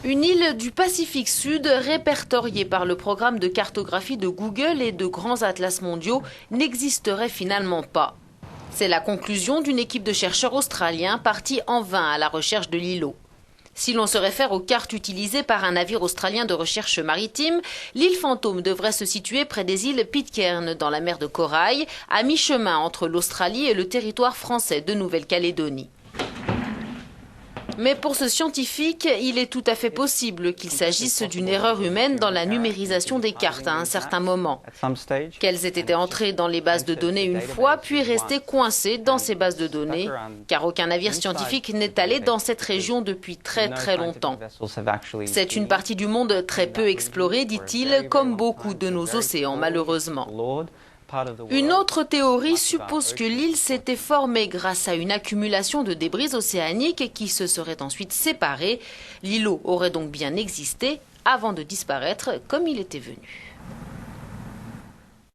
Une île du Pacifique Sud répertoriée par le programme de cartographie de Google et de grands atlas mondiaux n'existerait finalement pas. C'est la conclusion d'une équipe de chercheurs australiens partis en vain à la recherche de l'îlot. Si l'on se réfère aux cartes utilisées par un navire australien de recherche maritime, l'île fantôme devrait se situer près des îles Pitcairn dans la mer de Corail, à mi-chemin entre l'Australie et le territoire français de Nouvelle-Calédonie. Mais pour ce scientifique, il est tout à fait possible qu'il s'agisse d'une erreur humaine dans la numérisation des cartes à un certain moment, qu'elles aient été entrées dans les bases de données une fois, puis restées coincées dans ces bases de données, car aucun navire scientifique n'est allé dans cette région depuis très longtemps. C'est une partie du monde très peu explorée, dit-il, comme beaucoup de nos océans malheureusement. Une autre théorie suppose que l'île s'était formée grâce à une accumulation de débris océaniques qui se seraient ensuite séparés. L'îlot aurait donc bien existé avant de disparaître comme il était venu.